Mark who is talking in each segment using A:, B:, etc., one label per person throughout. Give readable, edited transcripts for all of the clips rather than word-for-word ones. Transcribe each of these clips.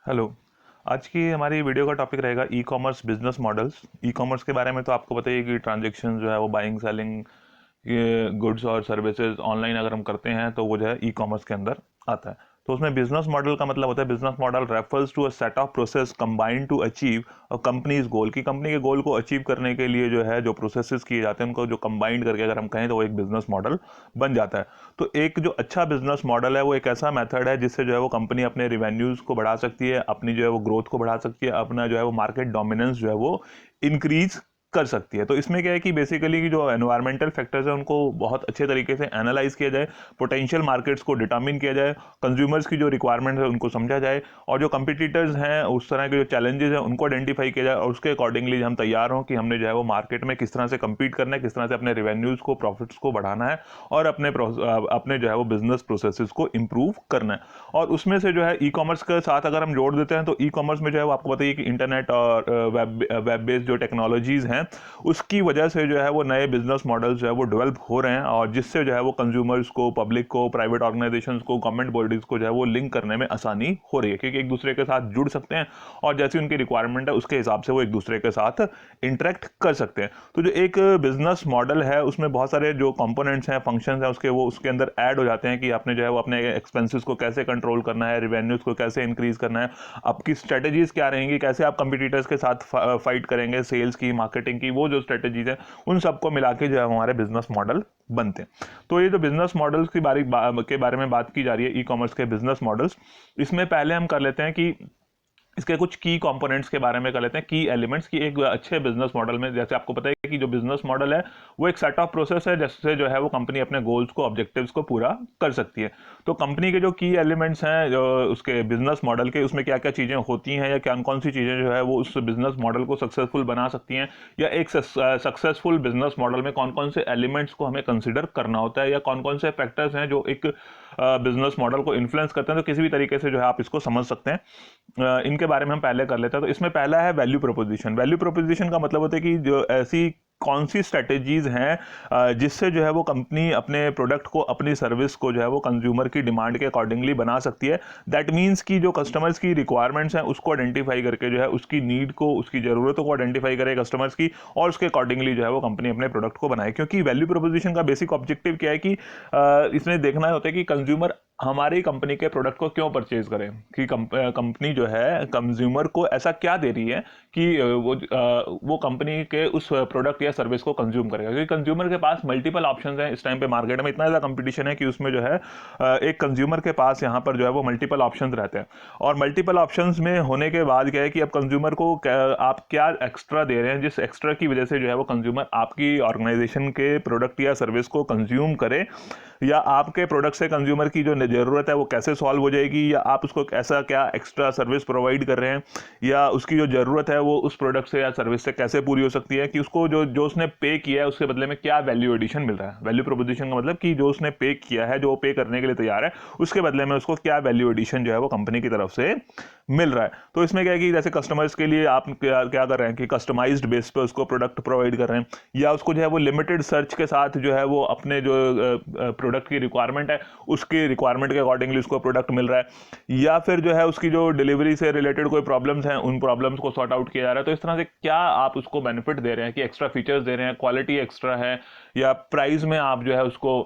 A: Hello. आज की हमारी वीडियो का टॉपिक रहेगा ई commerce business models. E commerce के बारे में तो आपको पता ही है कि ट्रांजैक्शन जो है वो बाइंग सेलिंग ये गुड्स और सर्विसेज ऑनलाइन अगर हम करते हैं तो वो जो है ई कॉमर्स के अंदर आता है। तो उसमें बिजनेस मॉडल का मतलब होता है business model refers to a set of process combined to achieve a company's goal, की कंपनी के गोल को अचीव करने के लिए जो है जो प्रोसेसेस किए जाते हैं उनको जो कंबाइंड करके अगर हम कहें तो वो एक बिजनेस मॉडल बन जाता है। तो एक जो अच्छा बिजनेस मॉडल है वो एक ऐसा मेथड है जिससे जो है वो कंपनी अपने रिवेन्यूज को बढ़ा सकती है, अपनी जो है वो ग्रोथ को बढ़ा सकती है, अपना जो है वो मार्केट डोमिनेंस जो है वो इंक्रीज कर सकती है। तो इसमें क्या है कि बेसिकली जो एनवायरमेंटल फैक्टर्स है उनको बहुत अच्छे तरीके से एनालाइज किया जाए, पोटेंशियल मार्केट्स को डिटरमिन किया जाए, कंज्यूमर्स की जो रिक्वायरमेंट है उनको समझा जाए और जो कंपिटिटर्स हैं उस तरह के जो चैलेंजेस हैं उनको आइडेंटिफाई किया जाए और उसके अकॉर्डिंगली हम तैयार हों कि हमने जो है वो मार्केट में किस तरह से compete करना है, किस तरह से अपने रिवेन्यूज़ को, प्रॉफिट्स को बढ़ाना है और अपने जो है वो बिजनेस प्रोसेसेस को इम्प्रूव करना है। और उसमें से जो है ई कॉमर्स के साथ अगर हम जोड़ देते हैं तो ई कॉमर्स में जो है वो आपको बताइए कि इंटरनेट और वेब बेस्ड जो टेक्नोलॉजीज़ हैं उसकी वजह से जो है वो नए बिजनेस मॉडल्स जो है वो डेवलप हो रहे हैं और जिससे जो है वो कंज्यूमर्स को, पब्लिक को, प्राइवेट ऑर्गेनाइजेशंस को, गवर्नमेंट बॉडीज को जो है वो लिंक करने में आसानी हो रही है क्योंकि एक दूसरे के साथ जुड़ सकते हैं और जैसी उनकी रिक्वायरमेंट है उसके हिसाब से वो एक दूसरे के साथ इंटरेक्ट कर सकते हैं। तो जो एक बिजनेस मॉडल है उसमें बहुत सारे जो कंपोनेंट्स हैं, फंक्शंस हैं उसके, वो उसके अंदर ऐड हो जाते हैं कि आपने जो है वो अपने एक्सपेंसेस को कैसे कंट्रोल करना है, रिवेन्यूज को कैसे इंक्रीज करना है, आपकी स्ट्रेटेजीज क्या रहेंगी, कैसे आप कंपिटिटर्स के साथ फाइट करेंगे, सेल्स की, मार्केटिंग की, वो जो स्ट्रेटेजीज है उन सबको मिला के जो है हमारे बिजनेस मॉडल बनते हैं। तो ये जो बिजनेस मॉडल्स की के बारे में बात की जा रही है, ई कॉमर्स के बिजनेस मॉडल्स, इसमें पहले हम कर लेते हैं कि इसके कुछ की कंपोनेंट्स के बारे में कर लेते हैं, की एलिमेंट्स की एक अच्छे बिजनेस मॉडल में। जैसे आपको पता है कि जो बिजनेस मॉडल है वो एक सेट ऑफ प्रोसेस है जिससे जो है वो कंपनी अपने गोल्स को, ऑब्जेक्टिव्स को पूरा कर सकती है। तो कंपनी के जो की एलिमेंट्स हैं जो उसके बिजनेस मॉडल के, उसमें क्या क्या चीज़ें होती हैं या कौन कौन सी चीज़ें जो है वो उस बिजनेस मॉडल को सक्सेसफुल बना सकती हैं, या एक सक्सेसफुल बिजनेस मॉडल में कौन कौन से एलिमेंट्स को हमें कंसिडर करना होता है या कौन कौन से फैक्टर्स हैं जो एक बिजनेस मॉडल को इन्फ्लुएंस करते हैं। तो किसी भी तरीके से जो है आप इसको समझ सकते हैं। इनके बारे में हम पहले कर लेते हैं। तो इसमें पहला है वैल्यू प्रोपोजिशन। वैल्यू प्रोपोजिशन का मतलब होता है कि जो ऐसी कौन सी स्ट्रेटेजीज हैं जिससे जो है वो कंपनी अपने प्रोडक्ट को, अपनी सर्विस को जो है वो कंज्यूमर की डिमांड के अकॉर्डिंगली बना सकती है। दैट मीन्स कि जो कस्टमर्स की रिक्वायरमेंट्स हैं उसको आइडेंटिफाई करके जो है उसकी नीड को, उसकी ज़रूरतों को आइडेंटिफाई करे कस्टमर्स की और उसके अकॉर्डिंगली जो है वो कंपनी अपने प्रोडक्ट को बनाए। क्योंकि वैल्यू प्रोपोजिशन का बेसिक ऑब्जेक्टिव क्या है कि इसमें देखना होता है कि कंज्यूमर हमारी कंपनी के प्रोडक्ट को क्यों परचेज करें, कि कंपनी जो है कंज्यूमर को ऐसा क्या दे रही है कि वो कंपनी के उस प्रोडक्ट या सर्विस को कंज्यूम करेगा। क्योंकि कंज्यूमर के पास मल्टीपल ऑप्शंस हैं। इस टाइम पे मार्केट में इतना ज़्यादा कंपटीशन है कि उसमें जो है एक कंज्यूमर के पास यहाँ पर जो है वो मल्टीपल ऑप्शंस रहते हैं और मल्टीपल ऑप्शंस में होने के बाद क्या है कि अब कंज्यूमर को आप क्या एक्स्ट्रा दे रहे हैं जिस एक्स्ट्रा की वजह से जो है वो कंज्यूमर आपकी ऑर्गेनाइजेशन के प्रोडक्ट या सर्विस को कंज्यूम करे, या आपके प्रोडक्ट से कंज्यूमर की जो ज़रूरत है वो कैसे सॉल्व हो जाएगी, या आप उसको ऐसा क्या एक्स्ट्रा सर्विस प्रोवाइड कर रहे हैं, या उसकी जो ज़रूरत है वो उस प्रोडक्ट से या सर्विस से कैसे पूरी हो सकती है, कि उसको जो जो उसने पे किया है उसके बदले में क्या वैल्यू एडिशन मिल रहा है। वैल्यू प्रोपोजिशन का मतलब कि जो उसने पे किया है, जो पे करने के लिए तैयार है, उसके बदले में उसको क्या वैल्यू एडिशन जो है वो कंपनी की तरफ से मिल रहा है। तो इसमें क्या है कि जैसे कस्टमर्स के लिए आप क्या कर रहे हैं कि कस्टमाइज्ड बेस पे उसको प्रोडक्ट प्रोवाइड कर रहे हैं, या उसको जो है वो लिमिटेड सर्च के साथ जो है वो अपने जो प्रोडक्ट की रिक्वायरमेंट है उसकी रिक्वायरमेंट के अकॉर्डिंगली उसको प्रोडक्ट मिल रहा है, या फिर जो है उसकी जो डिलीवरी से रिलेटेड कोई प्रॉब्लम्स हैं उन प्रॉब्लम्स को सॉर्ट आउट किया जा रहा है। तो इस तरह से क्या आप उसको बेनिफिट दे रहे हैं कि एक्स्ट्रा फीचर्स दे रहे हैं, क्वालिटी एक्स्ट्रा है, या प्राइस में आप जो है उसको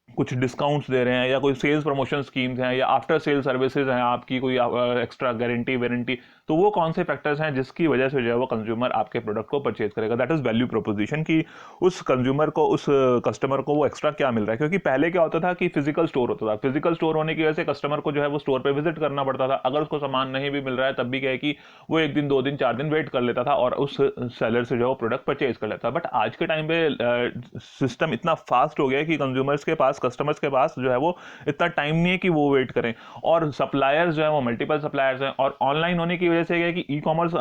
A: कुछ डिस्काउंट्स दे रहे हैं, या कोई सेल्स प्रमोशन स्कीम्स हैं, या आफ्टर सेल सर्विसेज हैं आपकी, कोई एक्स्ट्रा गारंटी वारंटी। तो वो कौन से फैक्टर्स हैं जिसकी वजह से जो है वो कंज्यूमर आपके प्रोडक्ट को परचेज करेगा। दैट इज वैल्यू प्रोपोजिशन, कि उस कंज्यूमर को, उस कस्टमर को वो एक्स्ट्रा क्या मिल रहा है। क्योंकि पहले क्या होता था कि फिजिकल स्टोर होता था, फिजिकल स्टोर होने की वजह से कस्टमर को जो है वो स्टोर पे विजिट करना पड़ता था। अगर उसको सामान नहीं भी मिल रहा है तब भी क्या है कि वो 1 दिन 2 दिन 4 दिन वेट कर लेता था और उस सेलर से जो है वो प्रोडक्ट परचेज कर लेता था। बट आज के टाइम पे सिस्टम इतना फास्ट हो गया है कि कंज्यूमर्स के पास, कस्टमर्स के पास जो है वो इतना टाइम नहीं है कि वो वेट करें, और सप्लायर्स जो है वो मल्टीपल सप्लायर्स हैं, और ऑनलाइन होने की वजह से क्या है कि ई कॉमर्स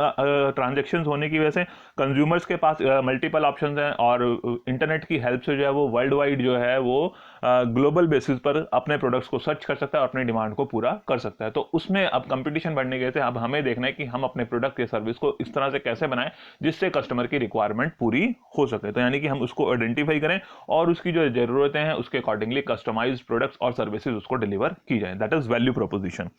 A: ट्रांजेक्शन होने की वजह से कंज्यूमर्स के पास मल्टीपल ऑप्शंस हैं, और इंटरनेट की हेल्प से जो है वो वर्ल्ड वाइड जो है वो ग्लोबल बेसिस पर अपने प्रोडक्ट्स को सर्च कर सकता है और अपनी डिमांड को पूरा कर सकता है। तो उसमें अब कंपटीशन बढ़ने के वजह से अब हमें देखना है कि हम अपने प्रोडक्ट या सर्विस को इस तरह से कैसे बनाएं जिससे कस्टमर की रिक्वायरमेंट पूरी हो सके। तो यानी कि हम उसको आइडेंटिफाई करें और उसकी जो जरूरतें हैं उसके अकॉर्डिंगली कस्टमाइज्ड प्रोडक्ट्स और सर्विसेज उसको डिलीवर की जाए। That is value proposition.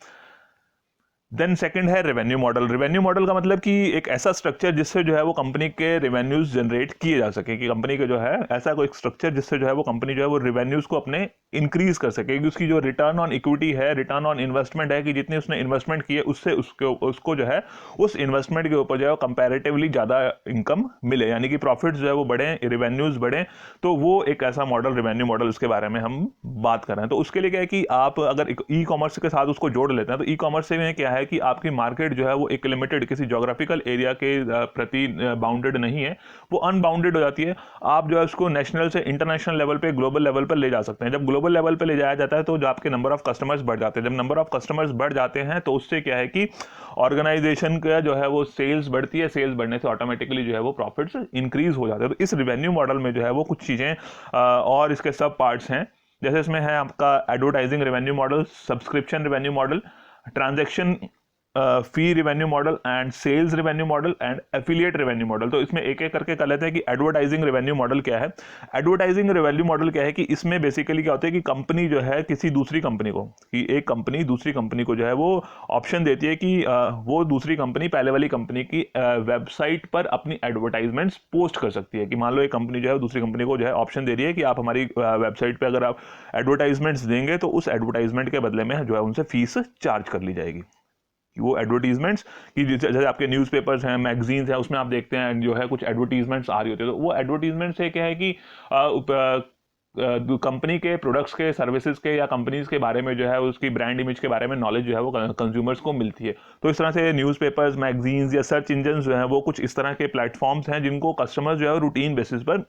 A: Then second है रेवेन्यू मॉडल। रेवेन्यू मॉडल का मतलब कि एक ऐसा स्ट्रक्चर जिससे जो है वो कंपनी के रेवेन्यूज जनरेट किए जा सके, कि कंपनी के जो है ऐसा कोई स्ट्रक्चर जिससे जो है वो कंपनी जो है वो रेवेन्यूज को अपने इंक्रीज कर सके, कि उसकी जो रिटर्न ऑन इक्विटी है, रिटर्न ऑन इन्वेस्टमेंट है, कि जितनी उसने इन्वेस्टमेंट की है उससे उसको जो है उस इन्वेस्टमेंट के ऊपर जो है कंपैरेटिवली ज़्यादा इनकम मिले, यानी कि प्रॉफिट जो है वो बढ़े, रेवेन्यूज बढ़े। तो वो एक ऐसा मॉडल, रेवेन्यू मॉडल, उसके बारे में हम बात कर रहे हैं। तो उसके लिए क्या है कि आप अगर ई कॉमर्स के साथ उसको जोड़ लेते हैं तो ई कॉमर्स से में क्या है कि आपकी मार्केट जो है वो एक लिमिटेड किसी जोग्राफिकल एरिया के प्रति बाउंडेड नहीं है, वो अनबाउंडेड हो जाती है। आप जो है उसको नेशनल से इंटरनेशनल लेवल पे, ग्लोबल लेवल पर ले जा सकते हैं। जब ग्लोबल लेवल पे ले जाया जाता है तो जो आपके नंबर ऑफ कस्टमर्स बढ़ जाते हैं, जब नंबर ऑफ कस्टमर्स बढ़ जाते हैं तो उससे क्या है कि ऑर्गेनाइजेशन का जो है वो सेल्स बढ़ती है, सेल्स बढ़ने से ऑटोमेटिकली जो है वो प्रॉफिट्स इंक्रीज हो जाते हैं। तो इस रेवेन्यू मॉडल में जो है वो कुछ चीज़ें और इसके सब पार्ट्स हैं, जैसे इसमें है आपका advertising revenue model, subscription revenue model, transaction fee revenue model and sales revenue model and affiliate revenue model. तो इसमें एक एक करके कर लेते हैं कि एडवर्टाइजिंग रेवेन्यू मॉडल क्या है। एडवर्टाइजिंग रेवेन्यू मॉडल क्या है कि इसमें बेसिकली क्या होता है कि कंपनी जो है किसी दूसरी कंपनी को, कि एक कंपनी दूसरी कंपनी को जो है वो ऑप्शन देती है कि वो दूसरी कंपनी पहले वाली कंपनी की वेबसाइट पर अपनी एडवर्टाइजमेंट्स पोस्ट कर सकती है। कि मान लो एक कंपनी जो है दूसरी कंपनी को जो है ऑप्शन दे रही है कि आप हमारी वेबसाइट पर अगर आप एडवर्टाइजमेंट्स देंगे तो उस एडवर्टाइजमेंट के बदले में जो है उनसे फीस चार्ज कर ली जाएगी। वो एडवर्टीजमेंट्स की जैसे आपके न्यूज़पेपर्स हैं, मैगजीन्स हैं, उसमें आप देखते हैं जो है कुछ एडवर्टीजमेंट्स आ रही होती है, तो वो एडवर्टीजमेंट से क्या है कि कंपनी के प्रोडक्ट्स के, सर्विसेज के या कंपनीज के बारे में जो है उसकी ब्रांड इमेज के बारे में नॉलेज जो है वो कंज्यूमर्स को मिलती है। तो इस तरह से न्यूज़पेपर्स, मैगजीन्स या सर्च इंजन जो है वो कुछ इस तरह के प्लेटफॉर्म्स हैं जिनको कस्टमर्स जो है रूटीन बेसिस पर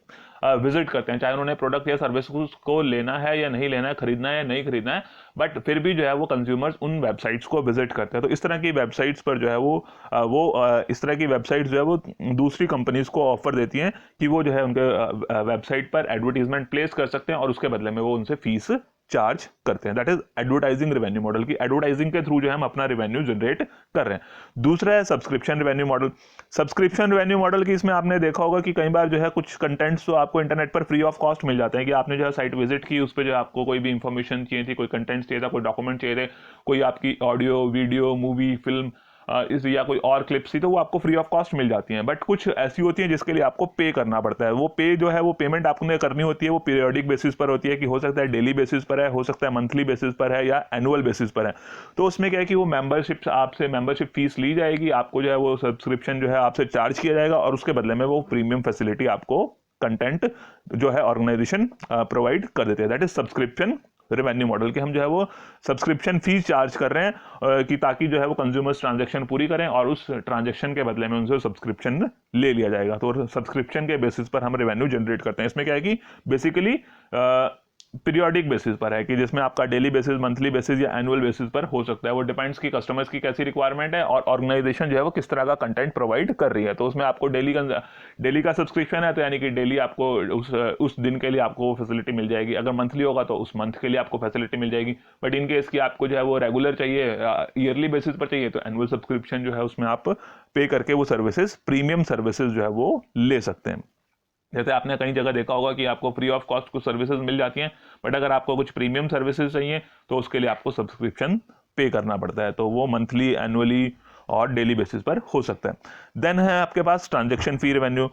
A: विजिट करते हैं, चाहे उन्होंने प्रोडक्ट या सर्विस को लेना है या नहीं लेना है, खरीदना है या नहीं खरीदना है, बट फिर भी जो है वो कंज्यूमर्स उन वेबसाइट्स को विजिट करते हैं। तो इस तरह की वेबसाइट्स पर जो है वो इस तरह की वेबसाइट्स जो है वो दूसरी कंपनीज को ऑफर देती हैं कि वो जो है उनके वेबसाइट पर एडवर्टीजमेंट प्लेस कर सकते हैं और उसके बदले में वो उनसे फीस चार्ज करते हैं। That is advertising revenue model, की एडवर्टाइजिंग के थ्रू जो है हम अपना रेवेन्यू जनरेट कर रहे हैं। दूसरा है subscription revenue model. Subscription revenue model की इसमें आपने देखा होगा कि कई बार जो है कुछ कंटेंट्स तो आपको इंटरनेट पर फ्री ऑफ कॉस्ट मिल जाते हैं, कि आपने जो है साइट विजिट की, उस पर जो आपको कोई भी इंफॉर्मेशन चाहिए थी, कोई कंटेंट चाहिए था, कोई डॉक्यूमेंट चाहिए थे, कोई आपकी ऑडियो, वीडियो, मूवी, फिल्म इस या कोई और क्लिप्स थी, तो वो आपको फ्री ऑफ कॉस्ट मिल जाती हैं। बट कुछ ऐसी होती हैं जिसके लिए आपको पे करना पड़ता है। वो पे जो है वो पेमेंट आपने करनी होती है, वो पीरियोडिक बेसिस पर होती है, कि हो सकता है डेली बेसिस पर है, हो सकता है मंथली बेसिस पर है या एनुअल बेसिस पर है। तो उसमें क्या है कि वो मेंबरशिप, आपसे मेंबरशिप फीस ली जाएगी, आपको जो है वो सब्सक्रिप्शन जो है आपसे चार्ज किया जाएगा और उसके बदले में वो प्रीमियम फैसिलिटी आपको कंटेंट जो है ऑर्गेनाइजेशन प्रोवाइड कर देते हैं। That is subscription revenue model, के हम जो है वो सब्सक्रिप्शन फीस चार्ज कर रहे हैं कि ताकि जो है वो कंज्यूमर्स ट्रांजैक्शन पूरी करें और उस ट्रांजैक्शन के बदले में उनसे सब्सक्रिप्शन ले लिया जाएगा। तो सब्सक्रिप्शन के बेसिस पर हम रेवेन्यू जनरेट करते हैं। इसमें क्या है कि बेसिकली पीरियोडिक बेसिस पर है, कि जिसमें आपका डेली बेसिस, मंथली बेसिस या एनुअल बेसिस पर हो सकता है। वो डिपेंड्स कि कस्टमर्स की कैसी रिक्वायरमेंट है और ऑर्गेनाइजेशन जो है वो किस तरह का कंटेंट प्रोवाइड कर रही है। तो उसमें आपको डेली का सब्सक्रिप्शन है, तो यानी कि डेली आपको उस दिन के लिए आपको वो फैसिलिटी मिल जाएगी। अगर मंथली होगा तो उस मंथ के लिए आपको फैसिलिटी मिल जाएगी। बट इन केस की आपको जो है वो रेगुलर चाहिए, ईयरली बेसिस पर चाहिए, तो एनुअल सब्सक्रिप्शन जो है उसमें आप पे करके वो सर्विसेज, प्रीमियम सर्विसेज जो है वो ले सकते हैं। जैसे आपने कई जगह देखा होगा कि आपको फ्री ऑफ कॉस्ट कुछ सर्विसेज मिल जाती हैं, बट अगर आपको कुछ प्रीमियम सर्विसेज चाहिए तो उसके लिए आपको सब्सक्रिप्शन पे करना पड़ता है। तो वो मंथली, एनुअली और डेली बेसिस पर हो सकता है। देन है आपके पास transaction fee revenue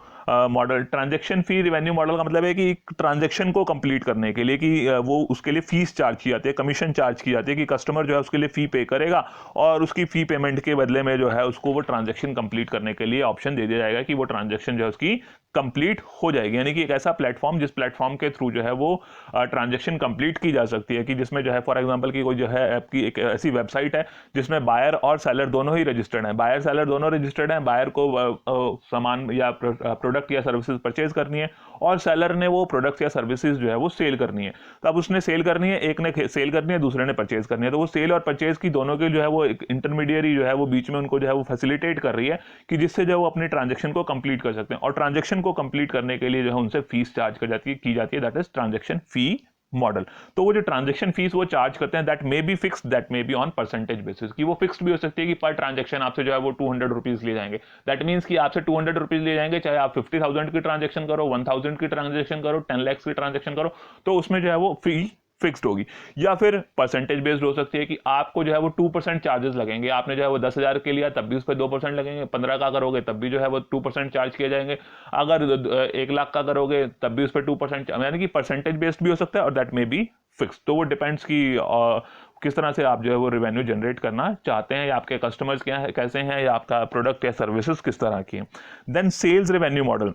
A: model. Transaction fee revenue model का मतलब है कि ट्रांजैक्शन को कंप्लीट करने के लिए, कि वो उसके लिए फीस चार्ज की जाती है, कमीशन चार्ज की जाती है, कि कस्टमर जो है उसके लिए फी पे करेगा और उसकी फी पेमेंट के बदले में जो है उसको वो ट्रांजैक्शन कंप्लीट करने के लिए ऑप्शन दे दिया जाएगा कि वो ट्रांजैक्शन जो है उसकी कंप्लीट हो जाएगी। यानी कि एक ऐसा प्लेटफॉर्म जिस प्लेटफॉर्म के थ्रू जो है वो ट्रांजैक्शन कंप्लीट की जा सकती है, कि जिसमें जो है फॉर एग्जांपल की कोई जो है आपकी एक ऐसी वेबसाइट है जिसमें बायर और सेलर दोनों ही रजिस्टर्ड हैं, बायर सेलर दोनों रजिस्टर्ड हैं, बायर को सामान या प्रोडक्ट या सर्विसेज परचेज करनी है और सेलर ने वो प्रोडक्ट या सर्विसेज जो है वो सेल करनी है। तो अब उसने सेल करनी है, एक ने सेल करनी है, दूसरे ने परचेज करनी है। तो वो सेल और परचेज की दोनों के जो है वो एक इंटरमीडियरी जो है वो बीच में उनको जो है वो फैसिलिटेट कर रही है, कि जिससे जो है वो अपने ट्रांजैक्शन को कंप्लीट कर सकते हैं। और ट्रांजैक्शन को कंप्लीट करने के लिए जो है उनसे फीस चार्ज की जाती है। That is transaction fee model. तो वो जो ट्रांजैक्शन फीस वो चार्ज करते हैं, that may be fixed, that may be on percentage basis, कि वो फिक्स्ड भी हो सकती है कि पर ट्रांजैक्शन आपसे जो है वो 200 रुपीज ले जाएंगे। दैट मीन्स कि आपसे 200 रुपीज ले जाएंगे, चाहे आप 50,000 की ट्रांजैक्शन करो, 1,000 की ट्रांजैक्शन करो, 10 लाख की ट्रांजैक्शन करो, तो उसमें जो है वो फी फिक्स्ड होगी, या फिर परसेंटेज बेस्ड हो सकती है कि आपको जो है वो 2% चार्जेस लगेंगे। आपने जो है वो 10,000 के लिया तब भी उस पर 2% लगेंगे, 15 का करोगे तब भी जो है वो 2% चार्ज किए जाएंगे, अगर 1 लाख का करोगे तब भी उस पर 2%, यानी कि परसेंटेज बेस्ड भी हो सकता है और दैट मे बी फिक्स। तो वो डिपेंड्स कि किस तरह से आप जो है वो रेवेन्यू जनरेट करना चाहते हैं, या आपके कस्टमर्स क्या है, कैसे हैं, या आपका प्रोडक्ट या सर्विसेज किस तरह की है। Then sales revenue model.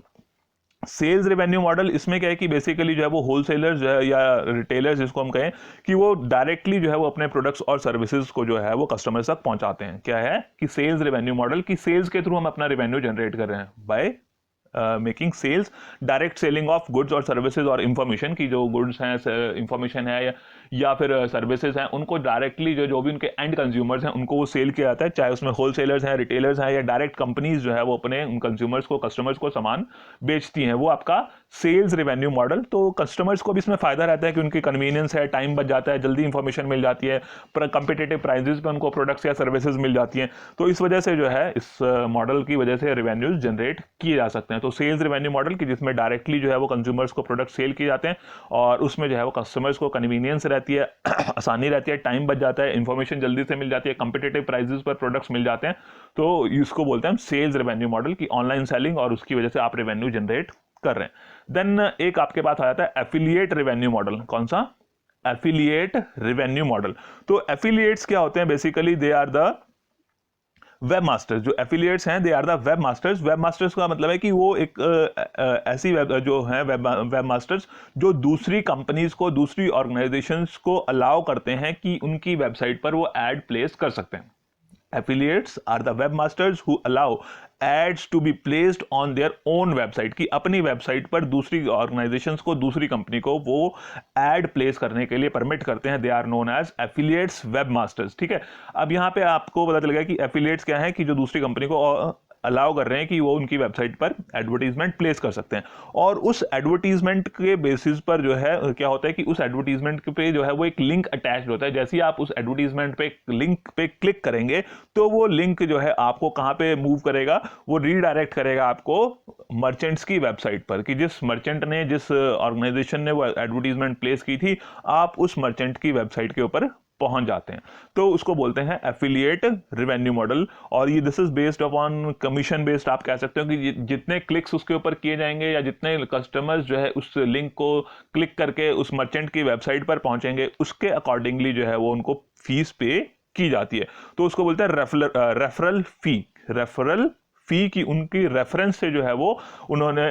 A: Sales revenue model इसमें क्या है कि बेसिकली जो है वो होलसेलर्स जो है या रिटेलर्स जिसको हम कहें कि वो डायरेक्टली जो है वो अपने प्रोडक्ट्स और सर्विसेज को जो है वो कस्टमर्स तक पहुंचाते हैं। क्या है कि सेल्स रेवेन्यू मॉडल की सेल्स के थ्रू हम अपना रेवेन्यू जनरेट कर रहे हैं by making sales, direct selling of goods और सर्विसेज और इंफॉर्मेशन की जो गुड्स हैं, इंफॉर्मेशन है या फिर सर्विसेज हैं, उनको डायरेक्टली जो भी उनके एंड कंज्यूमर्स हैं उनको वो सेल किया जाता है, चाहे उसमें होलसेलर्स हैं, रिटेलर्स हैं, या डायरेक्ट कंपनीज जो है वो अपने उन कंज्यूमर्स को, कस्टमर्स को सामान बेचती हैं। वो आपका सेल्स रेवेन्यू मॉडल। तो कस्टमर्स को भी इसमें फायदा रहता है कि उनकी कन्वीनियंस है, टाइम बच जाता है, जल्दी इंफॉर्मेशन मिल जाती है, कंपिटेटिव प्राइजेस पे उनको प्रोडक्ट्स या सर्विसेज मिल जाती हैं। तो इस वजह से जो है इस मॉडल की वजह से रेवेन्यूज जनरेट किए जा सकते हैं। तो सेल्स रेवेन्यू मॉडल की जिसमें डायरेक्टली जो है वो कंज्यूमर्स को प्रोडक्ट सेल किए जाते हैं और उसमें जो है वो कस्टमर्स को कन्वीनियंस रहती है, आसानी रहती है, टाइम बच जाता है, इंफॉर्मेशन जल्दी से मिल जाती है, कंपिटेटिव प्राइजेस पर प्रोडक्ट्स मिल जाते हैं। तो इसको बोलते हैं सेल्स रेवेन्यू मॉडल की ऑनलाइन सेलिंग, और उसकी वजह से आप रेवेन्यू जनरेट कर रहे हैं। देन एक आपके पास आ जाता है एफिलिएट रेवेन्यू मॉडल। कौन सा? Affiliate revenue model. तो एफिलिएट्स क्या होते हैं? Basically they are the web masters. जो एफिलिएट्स हैं they are the web masters. Web masters का मतलब है कि वो एक ऐसी वेब जो है वेब मास्टर्स जो दूसरी कंपनीज को, दूसरी ऑर्गेनाइजेशंस को अलाउ करते हैं कि उनकी वेबसाइट पर वो एड प्लेस कर सकते हैं। Affiliates are the webmasters who allow ads to be placed on their own website, कि अपनी वेबसाइट पर दूसरी ऑर्गेनाइजेशंस को, दूसरी कंपनी को वो एड प्लेस करने के लिए परमिट करते हैं। They are known as affiliates web masters. ठीक है, अब यहाँ पे आपको पता चल गया कि एफिलिएट्स क्या है, कि जो दूसरी कंपनी को अलाउ कर रहे हैं कि वो उनकी वेबसाइट पर एडवर्टीजमेंट प्लेस कर सकते हैं, और उस एडवर्टीजमेंट के बेसिस पर जो है क्या होता है कि उस एडवर्टीजमेंट पे जो है वो एक लिंक अटैच्ड होता है। जैसे ही आप उस एडवर्टीजमेंट पे लिंक पे क्लिक करेंगे तो वो लिंक जो है आपको कहां पे मूव करेगा? वो रीडायरेक्ट करेगा आपको मर्चेंट्स की वेबसाइट पर, कि जिस मर्चेंट ने, जिस ऑर्गेनाइजेशन ने वो एडवर्टीजमेंट प्लेस की थी, आप उस मर्चेंट की वेबसाइट के ऊपर पहुंच जाते हैं। तो उसको बोलते हैं एफिलिएट रेवेन्यू मॉडल। और ये this is based upon commission based. आप कह सकते हो कि जितने क्लिक्स उसके ऊपर किए जाएंगे या जितने कस्टमर्स जो है उस लिंक को क्लिक करके उस मर्चेंट की वेबसाइट पर पहुंचेंगे, उसके अकॉर्डिंगली जो है वो उनको फीस पे की जाती है। तो उसको बोलते हैं रेफरल फी। रेफरल फी की उनकी रेफरेंस से जो है वो उन्होंने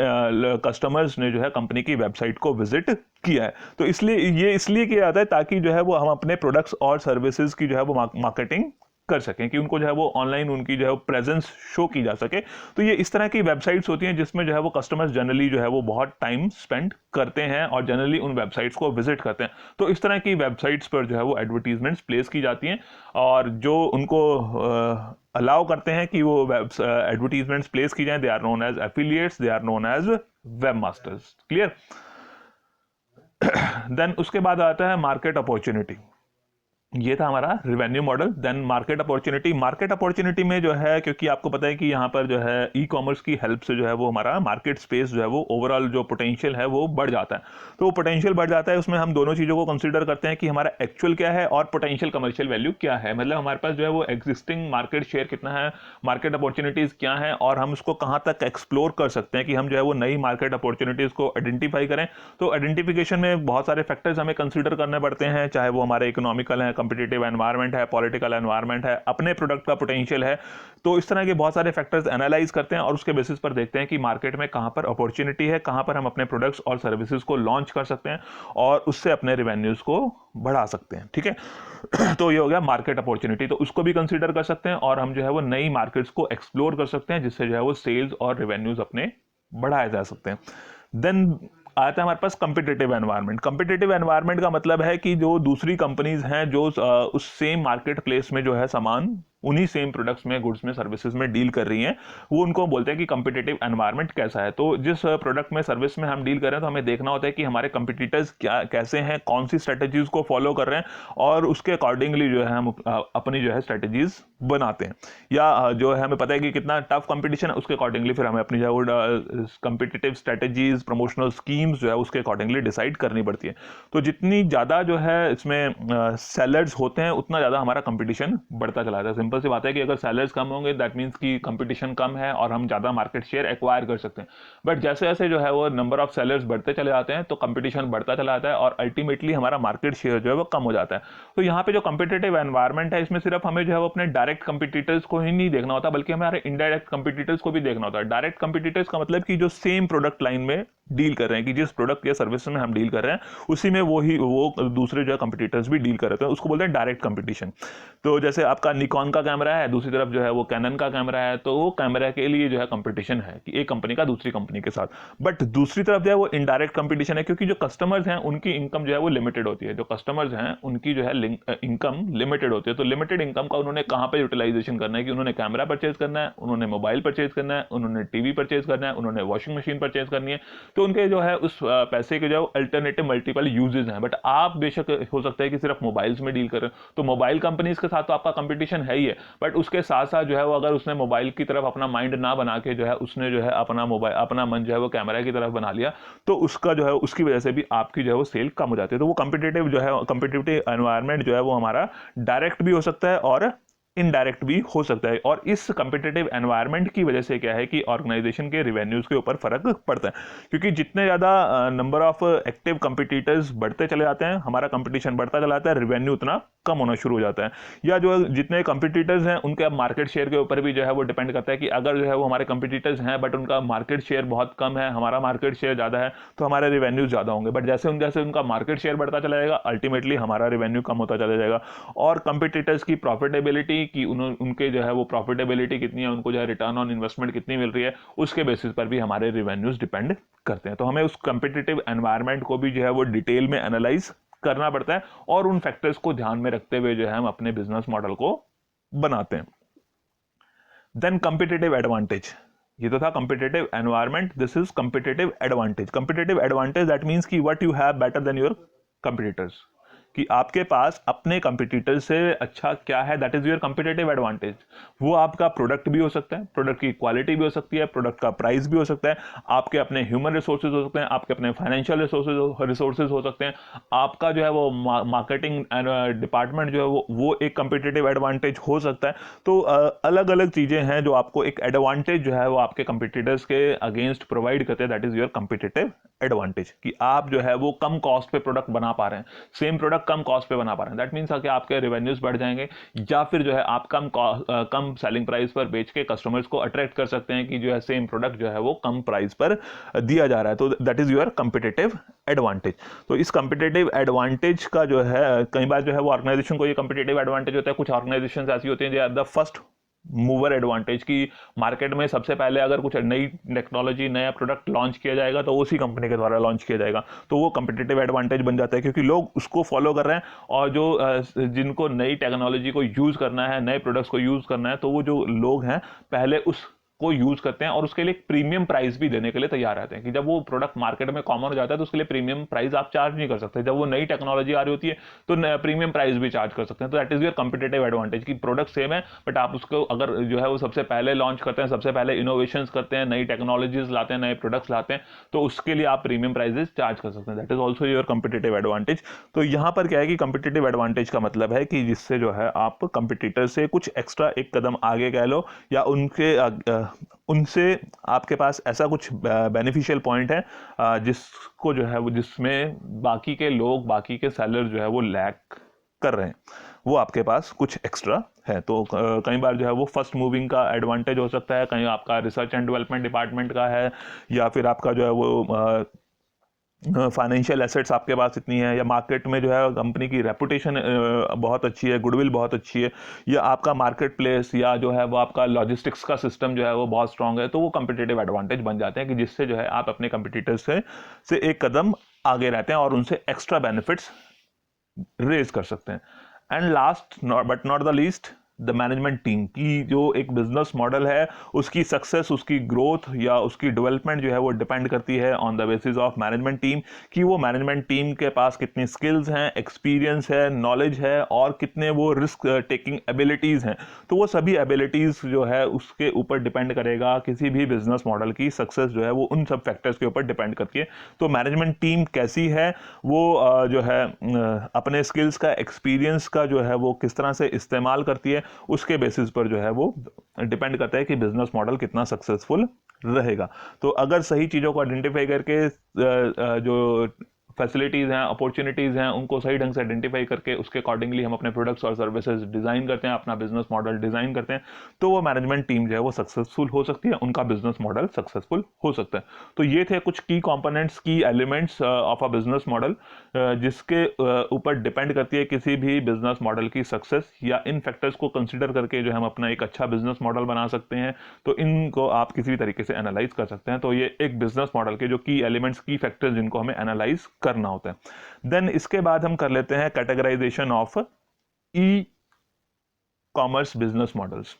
A: कस्टमर्स ने जो है कंपनी की वेबसाइट को विजिट किया है। तो इसलिए किया जाता है ताकि जो है वो हम अपने प्रोडक्ट्स और सर्विसेज की जो है वो मार्केटिंग कर सकें, कि उनको जो है वो ऑनलाइन उनकी जो है प्रेजेंस शो की जा सके। तो ये इस तरह की वेबसाइट्स होती हैं जिसमें जो है वो कस्टमर्स जनरली जो है वो बहुत टाइम स्पेंड करते हैं और जनरली उन वेबसाइट्स को विजिट करते हैं। तो इस तरह की वेबसाइट्स पर जो है वो एडवर्टीजमेंट्स प्लेस की जाती हैं, और जो उनको अलाउ करते हैं कि वो एडवर्टीजमेंट्स प्लेस की जाएं, they are known as affiliates, they are known as web masters. Clear? Then उसके बाद आता है मार्केट अपॉर्चुनिटी। ये था हमारा revenue model. Then market opportunity. Market opportunity में जो है, क्योंकि आपको पता है कि यहाँ पर जो है ई कॉमर्स की हेल्प से जो है वो हमारा मार्केट स्पेस जो है वो ओवरऑल जो पोटेंशियल है वो बढ़ जाता है। तो वो पोटेंशियल बढ़ जाता है, उसमें हम दोनों चीज़ों को कंसीडर करते हैं कि हमारा एक्चुअल क्या है और पोटेंशियल कमर्शियल वैल्यू क्या है। मतलब हमारे पास जो है वो एग्जिस्टिंग मार्केट शेयर कितना है, मार्केट अपॉर्चुनिटीज़ क्या है, और हम उसको कहाँ तक एक्सप्लोर कर सकते हैं कि हम जो है वो नई मार्केट अपॉर्चुनिटीज़ को आइडेंटिफाई करें। तो आइडेंटिफिकेशन में बहुत सारे फैक्टर्स हमें कंसिडर करने पड़ते हैं, चाहे वो हमारे इकोनॉमिकल है, कॉम्पिटिटिव एनवायरमेंट है, पॉलिटिकल एनवायरमेंट है, अपने प्रोडक्ट का पोटेंशियल है। तो इस तरह के बहुत सारे फैक्टर्स एनालाइज करते हैं और उसके बेसिस पर देखते हैं कि मार्केट में कहां पर अपॉर्चुनिटी है, कहां पर हम अपने प्रोडक्ट्स और सर्विसेज को लॉन्च कर सकते हैं और उससे अपने रेवेन्यूज को बढ़ा सकते हैं। ठीक है, तो ये हो गया मार्केट अपॉर्चुनिटी। तो उसको भी कंसीडर कर सकते हैं और हम जो है वो नई मार्केट्स को एक्सप्लोर कर सकते हैं, जिससे जो है वो सेल्स और रेवेन्यूज अपने बढ़ाए जा सकते हैं। देन आता है हमारे पास कम्पिटिटिव एनवायरनमेंट। कम्पिटिटिव एनवायरनमेंट का मतलब है कि जो दूसरी कंपनीज हैं जो उस सेम मार्केट प्लेस में जो है सामान उन्हीं सेम प्रोडक्ट्स में, गुड्स में, सर्विसेज में डील कर रही हैं, वो उनको बोलते हैं कि कंपिटिटिव एनवायरनमेंट कैसा है। तो जिस प्रोडक्ट में, सर्विस में हम डील कर रहे हैं, तो हमें देखना होता है कि हमारे कंपिटिटर्स क्या, कैसे हैं, कौन सी स्ट्रेटेजीज को फॉलो कर रहे हैं, और उसके अकॉर्डिंगली जो है हम अपनी जो है स्ट्रेटेजीज बनाते हैं। या जो है हमें पता है कि कितना टफ कंपटीशन है, उसके अकॉर्डिंगली फिर हमें अपनी जो है कंपिटिटिव स्ट्रेटेजीज, प्रमोशनल स्कीम्स जो है उसके अकॉर्डिंगली डिसाइड करनी पड़ती है। तो जितनी ज़्यादा जो है इसमें सेलर्स होते हैं, उतना ज़्यादा हमारा कंपटीशन बढ़ता चला जाता है। सिंपल सी बात है कि अगर सेलर्स कम होंगे, दैट मीन्स कि कंपटीशन कम है और हम ज़्यादा मार्केट शेयर एक्वायर कर सकते हैं। बट जैसे जैसे जो है वो नंबर ऑफ सेलर्स बढ़ते चले जाते हैं, तो कंपटीशन बढ़ता चला जाता है और अल्टीमेटली हमारा मार्केट शेयर जो है वो कम हो जाता है। तो यहाँ पे जो कंपिटिटिव एनवायरनमेंट है, इसमें सिर्फ हमें जो है वो अपने डायरेक्ट कंपिटिटर्स को ही नहीं देखना होता, बल्कि हमारे इनडायरेक्ट कंपिटिटर्स को भी देखना होता है। डायरेक्ट कंपिटिटर्स का मतलब कि जो सेम प्रोडक्ट लाइन में डील कर रहे हैं, कि जिस प्रोडक्ट या सर्विस में हम डील कर रहे हैं, उसी में वो दूसरे जो है कंपिटिटर्स भी डील कर रहे हैं, उसको बोलते हैं डायरेक्ट कंपटीशन। तो जैसे आपका निकॉन का कैमरा है, दूसरी तरफ जो है वो कैनन का कैमरा है, तो वो कैमरा के लिए जो है कंपटीशन है कि एक कंपनी का दूसरी कंपनी के साथ। बट दूसरी तरफ जो है वो इनडायरेक्ट कंपटीशन है, क्योंकि जो कस्टमर्स हैं उनकी इनकम जो है वो लिमिटेड होती है। जो कस्टमर्स हैं उनकी जो है इनकम लिमिटेड होती है। तो लिमिटेड इनकम का उन्होंने कहाँ पे यूटिलाइजेशन करना है, कि उन्होंने कैमरा परचेज करना है, उन्होंने मोबाइल परचेज करना है, उन्होंने टीवी परचेज करना है, उन्होंने वॉशिंग मशीन परचेज करनी है। तो उनके जो है उस पैसे के जो अल्टरनेटिव मल्टीपल यूजेस हैं। बट आप बेशक हो सकता है कि सिर्फ मोबाइल्स में डील करें, तो मोबाइल कंपनीज के साथ तो आपका कंपटीशन है ही है, बट उसके साथ साथ जो है वो अगर उसने मोबाइल की तरफ अपना माइंड ना बना के जो है उसने जो है अपना मन जो है वो कैमरा की तरफ बना लिया, तो उसका जो है उसकी वजह से भी आपकी जो है वो सेल कम हो जाती है। तो वो कंपिटिटिव जो है, कंपिटिटिव एनवायरनमेंट जो है वो हमारा डायरेक्ट भी हो सकता है और इनडायरेक्ट भी हो सकता है। और इस कंपिटिटिव एनवायरनमेंट की वजह से क्या है कि ऑर्गेनाइजेशन के रिवेन्यूज के ऊपर फर्क पड़ता है, क्योंकि जितने ज़्यादा नंबर ऑफ एक्टिव कंपिटिटर्स बढ़ते चले जाते हैं, हमारा कंपटीशन बढ़ता चला जाता है, रिवेन्यू उतना कम होना शुरू हो जाता है। या जो जितने कंपिटिटर्स हैं उनके अब मार्केट शेयर के ऊपर भी जो है वो डिपेंड करता है कि अगर जो है वो हमारे कंपिटिटर्स हैं बट उनका मार्केट शेयर बहुत कम है, हमारा मार्केट शेयर ज़्यादा है, तो हमारे रिवेन्यूज ज़्यादा होंगे। बट जैसे उनका मार्केट शेयर बढ़ता चला जाएगा, अल्टीमेटली हमारा रिवेन्यू कम होता चला जाएगा। और कंपिटिटर्स की प्रॉफिटेबिलिटी कि उनके जो है वो प्रॉफिटेबिलिटी कितनी है, उनको जो है रिटर्न ऑन इन्वेस्टमेंट कितनी मिल रही है, उसके बेसिस पर भी हमारे रिवेन्यूज डिपेंड करते हैं। तो हमें उस कंपिटिटिव एनवायरनमेंट को भी जो है वो डिटेल में एनालाइज करना पड़ता है और उन फैक्टर्स को ध्यान में रखते हुए जो है हम अपने बिजनेस मॉडल को बनाते हैं। देन कंपिटिटिव एडवांटेज, ये तो था competitive environment, this is competitive advantage. Competitive advantage that means कि what you have better than your competitors, कि आपके पास अपने कंपिटिटर से अच्छा क्या है, that is your competitive advantage. वो आपका प्रोडक्ट भी हो सकता है, प्रोडक्ट की क्वालिटी भी हो सकती है, प्रोडक्ट का प्राइस भी हो सकता है, आपके अपने ह्यूमन रिसोर्सेज हो सकते हैं, आपके अपने फाइनेंशियल रिसोर्सेज हो सकते हैं, आपका जो है वो मार्केटिंग डिपार्टमेंट जो है वो एक कंपिटिटिव एडवांटेज हो सकता है। तो अलग अलग चीजें हैं जो आपको एक एडवांटेज जो है वो आपके कंपिटिटर्स के अगेंस्ट प्रोवाइड करते हैं, that is your competitive advantage, कि आप जो है वो कम कॉस्ट पे प्रोडक्ट बना पा रहे हैं, सेम प्रोडक्ट कम कॉस्ट पे बना पा रहे हैं। दैट मींस कि आपके रेवेन्यूज बढ़ जाएंगे, या फिर जो है आप कम सेलिंग प्राइस पर बेच के कस्टमर्स को अट्रैक्ट कर सकते हैं कि जो है सेम प्रोडक्ट जो है वो कम प्राइस पर दिया जा रहा है। तो that is your competitive advantage. तो इस कंपिटिटिव एडवांटेज का जो है कई बार जो है वो ऑर्गेनाइजेशन को ये कंपिटिटिव एडवांटेज होता है। कुछ ऑर्गेनाइजेशन ऐसी होती हैं जो are the first mover advantage, की मार्केट में सबसे पहले अगर कुछ नई टेक्नोलॉजी, नया प्रोडक्ट लॉन्च किया जाएगा तो उसी कंपनी के द्वारा लॉन्च किया जाएगा, तो वो कंपिटिटिव एडवांटेज बन जाता है, क्योंकि लोग उसको फॉलो कर रहे हैं। और जो जिनको नई टेक्नोलॉजी को यूज करना है, नए प्रोडक्ट्स को यूज करना है, तो वो जो लोग हैं पहले उस को यूज करते हैं और उसके लिए एक प्रीमियम प्राइस भी देने के लिए तैयार रहते हैं, कि जब वो प्रोडक्ट मार्केट में कॉमन हो जाता है तो उसके लिए प्रीमियम प्राइस आप चार्ज नहीं कर सकते। जब वो नई टेक्नोलॉजी आ रही होती है तो प्रीमियम प्राइस भी चार्ज कर सकते हैं। तो that is your competitive advantage, कि प्रोडक्ट सेम है बट आप उसको अगर जो है वो सबसे पहले लॉन्च करते हैं, सबसे पहले इनोवेशंस करते हैं, नई टेक्नोलॉजीज लाते हैं, नए प्रोडक्ट्स लाते हैं, तो उसके लिए आप प्रीमियम प्राइजेस चार्ज कर सकते हैं। That is also your competitive advantage. तो यहां पर क्या है कि कंपिटिटिव एडवांटेज का मतलब है कि जिससे जो है आप कंपिटिटर से कुछ एक्स्ट्रा एक कदम आगे कह लो, या उनसे आपके पास ऐसा कुछ बेनिफिशियल पॉइंट है जिसको जो है वो, जिसमें बाकी के लोग, बाकी के सेलर जो है वो लैक कर रहे हैं, वो आपके पास कुछ एक्स्ट्रा है। तो कई बार जो है वो फर्स्ट मूविंग का एडवांटेज हो सकता है, कहीं आपका रिसर्च एंड डेवलपमेंट डिपार्टमेंट का है, या फिर आपका जो है वो फाइनेंशियल एसेट्स आपके पास इतनी है, या मार्केट में जो है कंपनी की रेपुटेशन बहुत अच्छी है, गुडविल बहुत अच्छी है, या आपका मार्केट प्लेस या जो है वो आपका लॉजिस्टिक्स का सिस्टम जो है वो बहुत स्ट्रांग है, तो वो कंपिटिटिव एडवांटेज बन जाते हैं, कि जिससे जो है आप अपने कंपिटिटर्स से एक कदम आगे रहते हैं और उनसे एक्स्ट्रा बेनिफिट्स रेज कर सकते हैं। And last but not the least, the management team की जो एक बिजनेस मॉडल है उसकी सक्सेस, उसकी ग्रोथ या उसकी डेवलपमेंट जो है वो डिपेंड करती है on the basis of management team, कि वो मैनेजमेंट टीम के पास कितनी स्किल्स हैं, एक्सपीरियंस है, नॉलेज है और कितने वो रिस्क टेकिंग एबिलिटीज़ हैं। तो वो सभी एबिलिटीज़ जो है उसके ऊपर डिपेंड करेगा, किसी भी बिजनेस मॉडल की सक्सेस जो है वो उन सब फैक्टर्स के ऊपर डिपेंड करती है। तो मैनेजमेंट टीम कैसी है, वो जो है अपने स्किल्स का, एक्सपीरियंस का जो है वो किस तरह से इस्तेमाल करती है, उसके बेसिस पर जो है वो डिपेंड करता है कि बिजनेस मॉडल कितना सक्सेसफुल रहेगा। तो अगर सही चीज़ों को आइडेंटिफाई करके जो फैसिलिटीज़ हैं, अपॉर्चुनिटीज़ हैं, उनको सही ढंग से आइडेंटिफाई करके उसके अकॉर्डिंगली हम अपने प्रोडक्ट्स और सर्विसेज डिज़ाइन करते हैं, अपना बिजनेस मॉडल डिज़ाइन करते हैं, तो वो मैनेजमेंट टीम जो है वो सक्सेसफुल हो सकती है, उनका बिजनेस मॉडल सक्सेसफुल हो सकता है। तो ये थे कुछ की कंपोनेंट्स, की elements of a business model, जिसके ऊपर डिपेंड करती है किसी भी बिजनेस मॉडल की सक्सेस, या इन फैक्टर्स को कंसिडर करके जो हम अपना एक अच्छा बिजनेस मॉडल बना सकते हैं। तो इनको आप किसी भी तरीके से एनालाइज कर सकते हैं। तो ये एक बिजनेस मॉडल के जो की एलिमेंट्स, की फैक्टर्स जिनको हमें एनालाइज करना होता है। देन इसके बाद हम कर लेते हैं categorization of e commerce business models.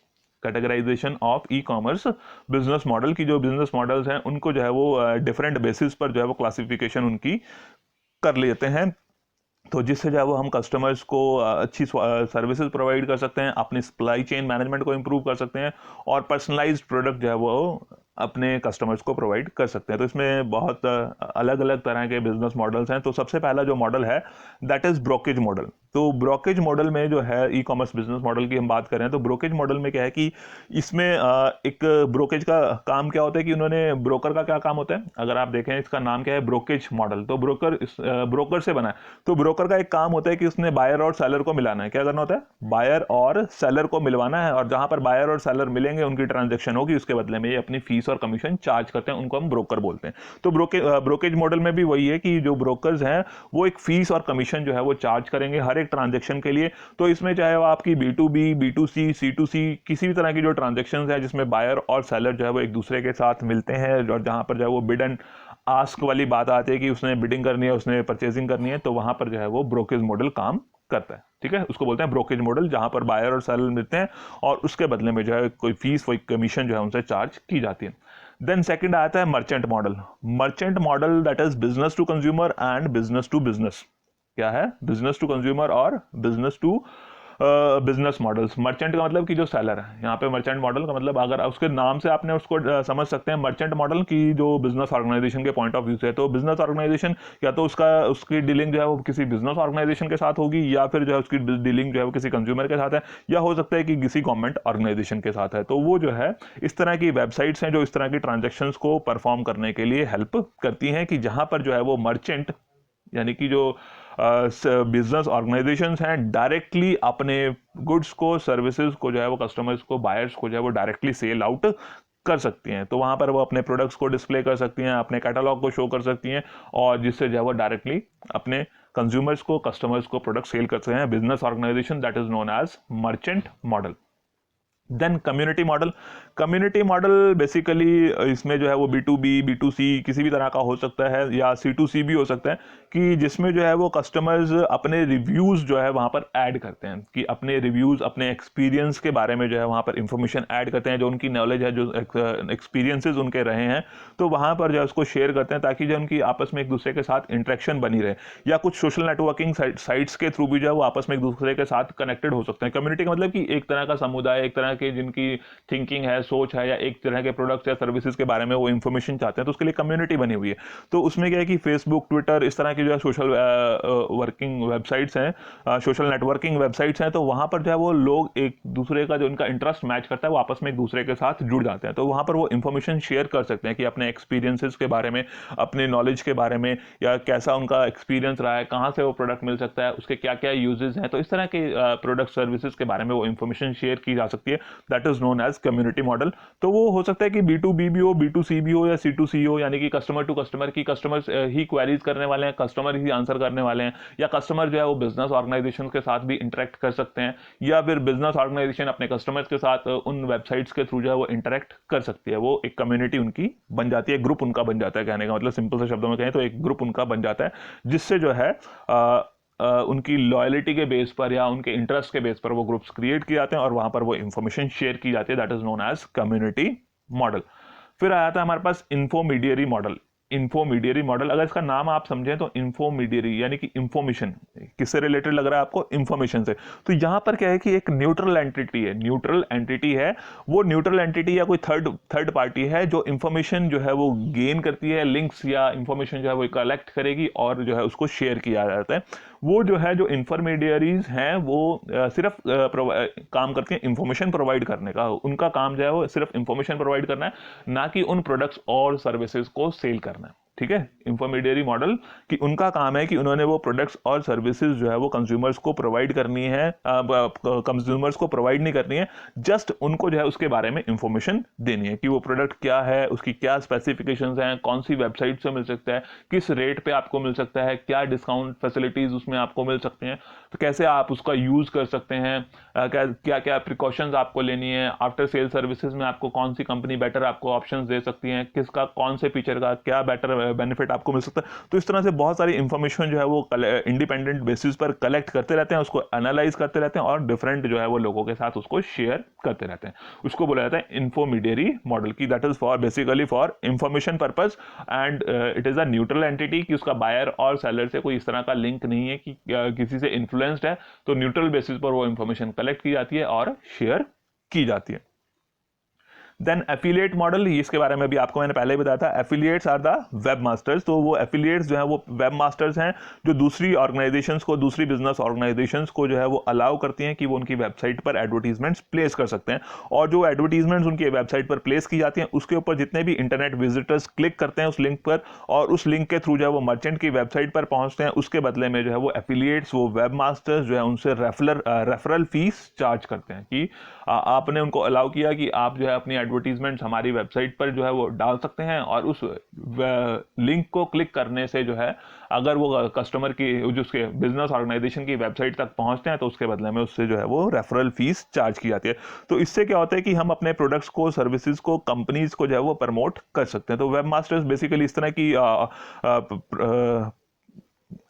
A: Categorization of e commerce business model की जो बिजनेस मॉडल्स हैं उनको जो है वो डिफरेंट बेसिस पर जो है वो क्लासिफिकेशन उनकी कर लेते हैं। तो जिससे जो है वो हम कस्टमर्स को अच्छी सर्विसेज प्रोवाइड कर सकते हैं, अपनी सप्लाई चेन मैनेजमेंट को इंप्रूव कर सकते हैं और पर्सनलाइज्ड प्रोडक्ट जो है वो अपने कस्टमर्स को प्रोवाइड कर सकते हैं। तो इसमें बहुत अलग अलग तरह के बिजनेस मॉडल्स हैं। तो सबसे पहला जो मॉडल है दैट इज ब्रोकेज मॉडल। तो ब्रोकेज मॉडल में जो है ई कॉमर्स बिजनेस मॉडल की हम बात करें तो ब्रोकेज मॉडल में क्या है कि इसमें एक ब्रोकेज का काम क्या होता है कि उन्होंने, ब्रोकर का क्या काम होता है, अगर आप देखें इसका नाम क्या है, ब्रोकेज मॉडल। तो ब्रोकर से बना है। तो ब्रोकर का एक काम होता है कि उसने बायर और सेलर को मिलाना है। क्या करना होता है, बायर और सेलर को मिलवाना है, और जहां पर बायर और सेलर मिलेंगे उनकी ट्रांजेक्शन होगी, उसके बदले में ये अपनी फीस और कमीशन चार्ज करते हैं, उनको हम ब्रोकर बोलते हैं। तो ब्रोकेज मॉडल में भी वही है कि जो ब्रोकर्स हैं वो एक फीस और कमीशन जो है वो चार्ज करेंगे हर एक ट्रांजेक्शन के लिए। तो इसमें चाहे वो आपकी B2B, B2C, C2C किसी भी तरह की जो ट्रांजेक्शन है जिसमें बायर और सेलर जो है वो एक दूसरे के साथ मिलते हैं, और जहां पर जो है वो बिड एंड आस्क वाली बात आती है कि उसने बिडिंग करनी है, उसने परचेजिंग करनी है, तो वहां पर जो है वो ब्रोकेज मॉडल काम करता है। ठीक है, उसको बोलते हैं ब्रोकेज मॉडल, जहां पर बायर और सेलर मिलते हैं और उसके बदले में जो है कोई फीस, कोई कमीशन जो है उनसे चार्ज की जाती है। देन सेकंड आता है merchant model. Merchant model that is business to consumer and business to business. क्या है, बिजनेस टू कंज्यूमर और business to business models. Merchant का मतलब कि जो सेलर है, यहाँ पे मर्चेंट मॉडल का मतलब अगर उसके नाम से आपने उसको समझ सकते हैं मर्चेंट मॉडल की जो बिजनेस ऑर्गेनाइजेशन के पॉइंट ऑफ व्यू से। तो बिजनेस ऑर्गेनाइजेशन या तो उसकी डीलिंग जो है वो किसी बिजनेस ऑर्गेनाइजेशन के साथ होगी, या फिर जो है उसकी डीलिंग जो है वो किसी कंज्यूमर के साथ है, या हो सकता है कि किसी गवर्नमेंट ऑर्गेनाइजेशन के साथ है। तो वो जो है इस तरह की वेबसाइट्स हैं जो इस तरह की ट्रांजेक्शन को परफॉर्म करने के लिए हेल्प करती हैं, कि जहां पर जो है वो मर्चेंट यानी कि जो बिजनेस ऑर्गेनाइजेशंस हैं डायरेक्टली अपने गुड्स को, सर्विसेज को जो है वो कस्टमर्स को, बायर्स को जो है वो डायरेक्टली सेल आउट कर सकती हैं। तो वहां पर वो अपने प्रोडक्ट्स को डिस्प्ले कर सकती हैं, अपने कैटलॉग को शो कर सकती हैं, और जिससे जो है वो डायरेक्टली अपने कंज्यूमर्स को, कस्टमर्स को प्रोडक्ट सेल कर सकते हैं। Business organization that is known as merchant model. Then community model. Community model basically इसमें जो है वो B2B, B2C किसी भी तरह का हो सकता है, या C2C भी हो सकता है, कि जिसमें जो है वो कस्टमर्स अपने रिव्यूज़ जो है वहाँ पर ऐड करते हैं, कि अपने रिव्यूज़, अपने एक्सपीरियंस के बारे में जो है वहाँ पर इंफॉर्मेशन ऐड करते हैं, जो उनकी नॉलेज है, जो एक्सपीरियंसेस उनके रहे हैं, तो वहाँ पर जो है उसको शेयर करते हैं, ताकि जो उनकी आपस में एक दूसरे के साथ इंटरेक्शन बनी रहे। या कुछ सोशल नेटवर्किंग साइट्स के थ्रू भी जो है वो आपस में एक दूसरे के साथ कनेक्टेड हो सकते हैं। कम्युनिटी का मतलब कि एक तरह का समुदाय, एक तरह के जिनकी थिंकिंग है, सोच है, या एक तरह के प्रोडक्ट्स या सर्विसेज के बारे में वो इंफॉर्मेशन चाहते हैं, तो उसके लिए कम्युनिटी बनी हुई है। तो उसमें क्या है कि फेसबुक, ट्विटर, इस तरह की जो है सोशल वर्किंग वेबसाइट्स हैं, सोशल नेटवर्किंग वेबसाइट्स हैं, तो वहां पर जो है वो लोग एक दूसरे का जो उनका इंटरेस्ट मैच करता है वो आपस में एक दूसरे के साथ जुड़ जाते हैं। तो वहां पर वो इंफॉर्मेशन शेयर कर सकते हैं कि अपने एक्सपीरियंसेस के बारे में, अपने नॉलेज के बारे में, या कैसा उनका एक्सपीरियंस रहा है, कहाँ से वो प्रोडक्ट मिल सकता है, उसके क्या क्या यूजेस हैं। तो इस तरह के प्रोडक्ट सर्विसेज के बारे में वो इंफॉर्मेशन शेयर की जा सकती है। That is known as community model. तो वो हो सकता है कि B2B भी हो, B2C भी हो, या C2C हो, यानी कि कस्टमर टू कस्टमर, की कस्टमर्स ही क्वेरीज करने वाले हैं, कस्टमर ही आंसर करने वाले हैं, या कस्टमर जो है वो बिजनेस ऑर्गेनाइजेशन के साथ भी इंटरेक्ट कर सकते हैं, या फिर बिजनेस ऑर्गेनाइजेशन अपने कस्टमर्स के साथ उन वेबसाइट्स के थ्रू जो है वो इंटरेक्ट कर सकती है। वो एक कम्युनिटी उनकी बन जाती है, ग्रुप उनका बन जाता है। कहने का मतलब सिंपल से शब्दों में कहें तो एक ग्रुप उनका बन जाता है, जिससे जो है उनकी लॉयलिटी के बेस पर या उनके इंटरेस्ट के बेस पर वो ग्रुप्स क्रिएट किए जाते हैं और वहां पर वो इंफॉर्मेशन शेयर की जाती है, that is known as community model. फिर आया था हमारे पास इंफोमीडियरी मॉडल। इंफोमीडियरी मॉडल, अगर इसका नाम आप समझें तो इंफोमीडियरी यानी कि इंफॉर्मेशन, किससे रिलेटेड लग रहा है आपको? इंफॉर्मेशन से। तो यहां पर क्या है कि एक न्यूट्रल एंटिटी है, न्यूट्रल एंटिटी है, वो न्यूट्रल एंटिटी या कोई थर्ड पार्टी है जो इंफॉर्मेशन जो है वो गेन करती है, लिंक्स या इंफॉर्मेशन जो है वो कलेक्ट करेगी और जो है उसको शेयर किया जाता है। वो जो है जो इंफॉर्मेडियरीज हैं वो सिर्फ काम करती हैं इंफॉर्मेशन प्रोवाइड करने का, उनका काम जो है वो सिर्फ इंफॉर्मेशन प्रोवाइड करना है, ना कि उन प्रोडक्ट्स और सर्विसेज को सेल करना है। ठीक है, इंफॉर्मेडियरी मॉडल कि उनका काम है कि उन्होंने वो प्रोडक्ट्स और सर्विसेज जो है वो कंज्यूमर्स को प्रोवाइड करनी है, कंज्यूमर्स को प्रोवाइड नहीं करनी है, जस्ट उनको जो है उसके बारे में इंफॉर्मेशन देनी है कि वो प्रोडक्ट क्या है, उसकी क्या स्पेसिफिकेशंस हैं, कौन सी वेबसाइट से मिल सकता है, किस रेट पे आपको मिल सकता है, क्या डिस्काउंट फैसिलिटीज उसमें आपको मिल सकते हैं, तो कैसे आप उसका यूज कर सकते हैं, क्या क्या प्रिकॉशंस आपको लेनी है, आफ्टर सेल सर्विसेज में आपको कौन सी कंपनी बेटर आपको ऑप्शंस दे सकती है, किसका कौन से फीचर का क्या बेटर बेनिफिट आपको मिल सकता है। तो इस तरह से बहुत सारी इंफॉर्मेशन जो है वो इंडिपेंडेंट बेसिस पर कलेक्ट करते रहते हैं, उसको एनालाइज करते रहते हैं और डिफरेंट जो है वो लोगों के साथ उसको शेयर करते रहते हैं। उसको बोला जाता है इंफोमीडियरी मॉडल की, that is for basically for information purpose and it is a neutral entity कि उसका बायर और सेलर से कोई इस तरह का लिंक नहीं है कि किसी से इन्फ्लुएंस्ड है, तो न्यूट्रल बेसिस पर वो इंफॉर्मेशन कलेक्ट की जाती है और शेयर की जाती है। देन एफिलिएट मॉडल, इसके बारे में भी आपको मैंने पहले ही बताया था, affiliates are the web masters. तो वो एफिलिएट्स जो है वो वेब मास्टर्स हैं जो दूसरी ऑर्गेनाइजेशंस को, दूसरी बिजनेस ऑर्गेनाइजेशंस को जो है वो अलाउ करती हैं कि वो उनकी वेबसाइट पर एडवर्टीजमेंट्स प्लेस कर सकते हैं, और जो एडवर्टीजमेंट्स उनकी वेबसाइट पर प्लेस की जाती हैं उसके ऊपर जितने भी इंटरनेट विजिटर्स क्लिक करते हैं उस लिंक पर और उस लिंक के थ्रू जो है वो मर्चेंट की वेबसाइट पर पहुंचते हैं, उसके बदले में जो है वो एफिलिएट्स, वो वेब मास्टर्स जो है उनसे रेफरल फीस चार्ज करते हैं कि आपने उनको अलाउ किया कि आप जो है अपनी एडवर्टीजमेंट हमारी वेबसाइट पर जो है वो डाल सकते हैं, और उस लिंक को क्लिक करने से जो है अगर वो कस्टमर की जो उसके बिजनेस ऑर्गेनाइजेशन की वेबसाइट तक पहुंचते हैं तो उसके बदले में उससे जो है वो रेफरल फीस चार्ज की जाती है। तो इससे क्या होता है कि हम अपने प्रोडक्ट्स को, सर्विसेज को, कंपनीज को जो है वो प्रमोट कर सकते हैं। तो वेब मास्टर्स बेसिकली इस तरह की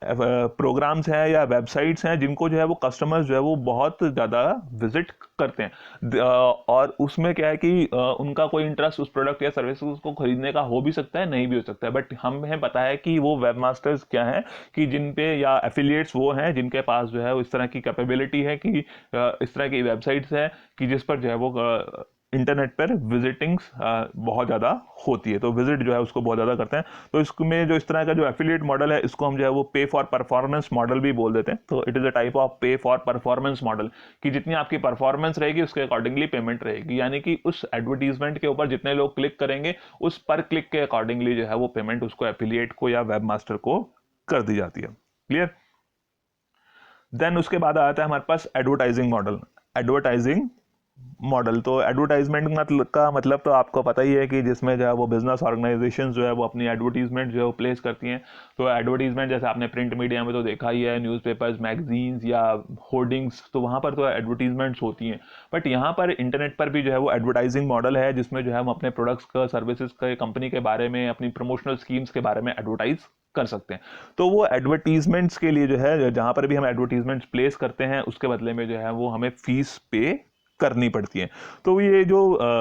A: प्रोग्राम्स हैं या वेबसाइट्स हैं जिनको जो है वो कस्टमर्स जो है वो बहुत ज़्यादा विजिट करते हैं, और उसमें क्या है कि उनका कोई इंटरेस्ट उस प्रोडक्ट या सर्विस को खरीदने का हो भी सकता है, नहीं भी हो सकता है, बट हमें पता है कि वो वेब मास्टर्स क्या हैं कि जिन पे, या एफिलिएट्स वो हैं जिनके पास जो है वो इस तरह की कैपेबिलिटी है कि इस तरह की वेबसाइट्स है कि जिस पर जो है वो इंटरनेट पर विजिटिंग्स बहुत ज़्यादा होती है, तो विजिट जो है उसको बहुत ज़्यादा करते हैं। तो इसमें जो इस तरह का जो एफिलिएट मॉडल है इसको हम जो है वो पे फॉर परफॉर्मेंस मॉडल भी बोल देते हैं। तो it is a type of पे फॉर परफॉर्मेंस मॉडल कि जितनी आपकी परफॉर्मेंस रहेगी उसके अकॉर्डिंगली पेमेंट रहेगी, यानी कि उस एडवर्टीजमेंट के ऊपर जितने लोग क्लिक करेंगे उस पर क्लिक के अकॉर्डिंगली जो है वो पेमेंट उसको एफिलिएट को या वेब मास्टर को कर दी जाती है। क्लियर? देन उसके बाद आता है हमारे पास एडवर्टाइजिंग मॉडल। एडवर्टाइजिंग मॉडल, तो एडवर्टाइजमेंट का मतलब तो आपको पता ही है कि जिसमें जो है वो बिजनेस ऑर्गेनाइजेशन जो है वो अपनी एडवर्टीजमेंट जो है वो प्लेस करती हैं। तो एडवर्टीजमेंट जैसे आपने प्रिंट मीडिया में तो देखा ही है, न्यूज़पेपर्स, मैगजीन्स या होर्डिंग्स, तो वहाँ पर तो एडवर्टीजमेंट्स होती हैं। बट यहाँ पर इंटरनेट पर भी जो है वो एडवर्टाइजिंग मॉडल है जिसमें जो है हम अपने प्रोडक्ट्स का, सर्विसेज का, कंपनी के बारे में, अपनी प्रमोशनल स्कीम्स के बारे में एडवर्टाइज कर सकते हैं। तो वो एडवर्टीजमेंट्स के लिए जो है, जहाँ पर भी हम एडवर्टीजमेंट्स प्लेस करते हैं उसके बदले में जो है वो हमें फीस पे करनी पड़ती है। तो ये जो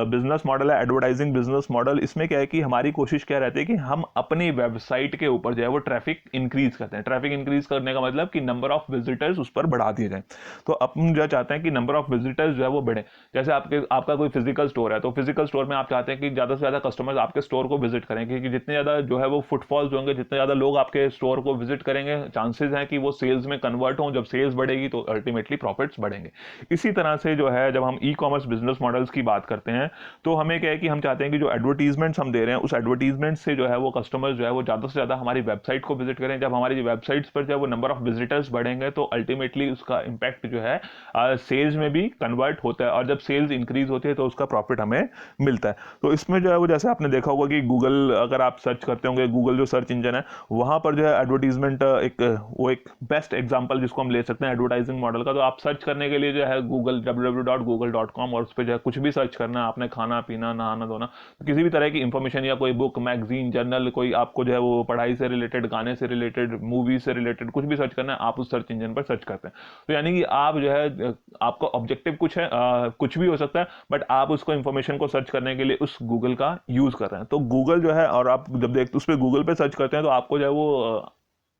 A: बिजनेस मॉडल है, एडवर्टाइजिंग बिजनेस मॉडल, इसमें क्या है कि हमारी कोशिश क्या रहती है कि हम अपनी वेबसाइट के ऊपर जो है वो ट्रैफिक इंक्रीज करते हैं। ट्रैफिक इंक्रीज करने का मतलब कि नंबर ऑफ विजिटर्स उस पर बढ़ा दिए जाए। तो अपन जो चाहते हैं कि नंबर ऑफ विजिटर्स जो है वो बढ़े। जैसे आपका कोई फिजिकल स्टोर है तो फिजिकल स्टोर में आप चाहते हैं कि ज़्यादा से ज़्यादा कस्टमर्स आपके स्टोर को विजिट करें, क्योंकि जितने ज़्यादा जो है वो फुटफॉल्स होंगे, जितने ज़्यादा लोग आपके स्टोर को विजिट करेंगे, चांसेस हैं कि वो सेल्स में कन्वर्ट हों। जब सेल्स बढ़ेगी तो अल्टीमेटली प्रॉफिट्स बढ़ेंगे। इसी तरह से जो है जब हम ई कॉमर्स बिजनेस मॉडल्स की बात करते हैं तो हमें क्या है कि हम चाहते हैं कि जो एडवर्टीजमेंट्स हम दे रहे हैं उस एडवर्टीजमेंट से जो है वो कस्टमर्स जो है वो ज़्यादा से ज़्यादा हमारी वेबसाइट को विजिट करें। जब हमारी वेबसाइट्स पर जो है वो नंबर ऑफ विजिटर्स बढ़ेंगे तो अल्टीमेटली उसका इम्पैक्ट जो है सेल्स में भी कन्वर्ट होता है, और जब सेल्स इंक्रीज होती है तो उसका प्रॉफिट हमें मिलता है। तो इसमें जो है वो जैसे आपने देखा होगा कि गूगल, अगर आप सर्च करते होंगे, गूगल जो सर्च इंजन है वहाँ पर जो है एडवर्टीजमेंट एक बेस्ट एग्जाम्पल जिसको हम ले सकते हैं एडवर्टाइजिंग मॉडल का। तो आप सर्च करने के लिए जो है गूगल, www.google google.com और उस पर जो है कुछ भी सर्च करना है, आपने खाना पीना नहाना धोना, तो किसी भी तरह की इंफॉर्मेशन या कोई बुक मैगजीन जर्नल, कोई आपको जो है वो पढ़ाई से रिलेटेड, गाने से रिलेटेड, मूवी से रिलेटेड कुछ भी सर्च करना है, आप उस सर्च इंजन पर सर्च करते हैं। तो यानी कि आप जो है आपका ऑब्जेक्टिव कुछ है, कुछ भी हो सकता है, बट आप उसको इंफॉर्मेशन को सर्च करने के लिए उस गूगल का यूज कर रहे हैं। तो गूगल जो है, और आप जब देखते उस पर गूगल पे सर्च करते हैं तो आपको जो है वो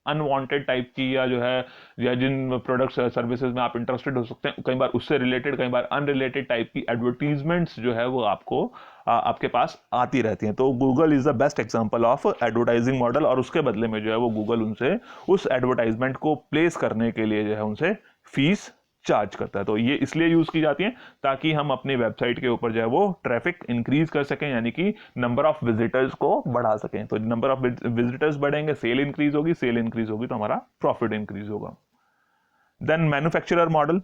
A: अनवांटेड टाइप की या जो है या जिन प्रोडक्ट्स सर्विसेज में आप इंटरेस्टेड हो सकते हैं, कई बार उससे रिलेटेड, कई बार अनरिलेटेड टाइप की एडवर्टीजमेंट्स जो है वो आपको आपके पास आती रहती हैं। तो Google is the best example of advertising model, और उसके बदले में जो है वो गूगल उनसे उस एडवर्टाइजमेंट को प्लेस करने के लिए जो है उनसे फीस चार्ज करता है। तो ये इसलिए यूज की जाती है ताकि हम अपनी वेबसाइट के ऊपर जो है वो ट्रैफिक इंक्रीज कर सकें, यानी कि नंबर ऑफ विजिटर्स को बढ़ा सकें। तो नंबर ऑफ विजिटर्स बढ़ेंगे, सेल इंक्रीज होगी, सेल इंक्रीज होगी तो हमारा प्रॉफिट इंक्रीज होगा। Then manufacturer model.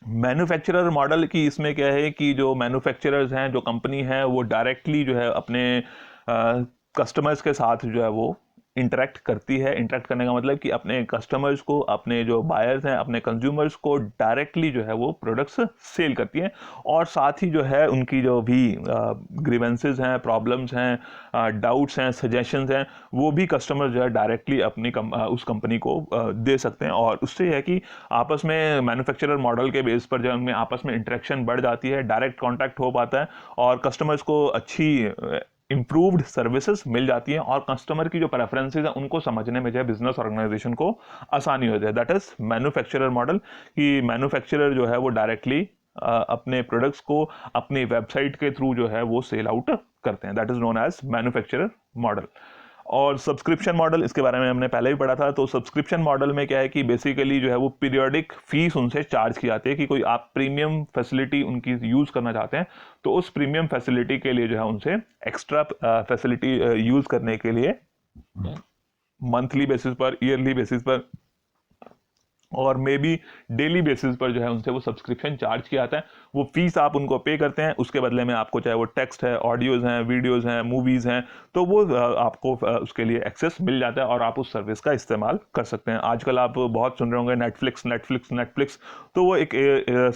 A: Manufacturer model की इसमें क्या है कि जो मैन्युफैक्चरर्स हैं, जो कंपनी है, वो डायरेक्टली जो है अपने कस्टमर्स के साथ जो है वो इंटरेक्ट करती है। इंटरेक्ट करने का मतलब कि अपने कस्टमर्स को, अपने जो बायर्स हैं, अपने कंज्यूमर्स को डायरेक्टली जो है वो प्रोडक्ट्स सेल करती है, और साथ ही जो है उनकी जो भी ग्रीवेंसेस हैं, प्रॉब्लम्स हैं, डाउट्स हैं, सजेशंस हैं, वो भी कस्टमर जो है डायरेक्टली अपनी उस कंपनी को दे सकते हैं। और उससे यह है कि आपस में मैन्युफैक्चरर मॉडल के बेस पर जो है उनमें आपस में इंटरेक्शन बढ़ जाती है, डायरेक्ट कॉन्टैक्ट हो पाता है, और कस्टमर्स को अच्छी इंप्रूव्ड सर्विसेज मिल जाती हैं, और कस्टमर की जो प्रेफरेंसेज हैं उनको समझने में जो है बिजनेस ऑर्गेनाइजेशन को आसानी होती है। दैट इज मैन्युफैक्चरर मॉडल, कि मैन्युफैक्चरर जो है वो डायरेक्टली अपने प्रोडक्ट्स को अपनी वेबसाइट के थ्रू जो है वो सेल आउट करते हैं। That is known as manufacturer model. और सब्सक्रिप्शन मॉडल, इसके बारे में हमने पहले भी पढ़ा था। तो सब्सक्रिप्शन मॉडल में क्या है कि बेसिकली जो है वो पीरियोडिक फीस उनसे चार्ज की जाती है, कि कोई आप प्रीमियम फैसिलिटी उनकी यूज करना चाहते हैं तो उस प्रीमियम फैसिलिटी के लिए जो है उनसे एक्स्ट्रा फैसिलिटी यूज करने के लिए मंथली बेसिस पर, ईयरली बेसिस पर, और मे बी डेली बेसिस पर जो है उनसे वो सब्सक्रिप्शन चार्ज किया जाता है। वो फीस आप उनको पे करते हैं, उसके बदले में आपको चाहे वो टेक्स्ट है, ऑडियोज हैं, वीडियोज हैं, मूवीज हैं, तो वो आपको उसके लिए एक्सेस मिल जाता है और आप उस सर्विस का इस्तेमाल कर सकते हैं। आजकल आप बहुत सुन रहे होंगे नेटफ्लिक्स नेटफ्लिक्स नेटफ्लिक्स, तो वो एक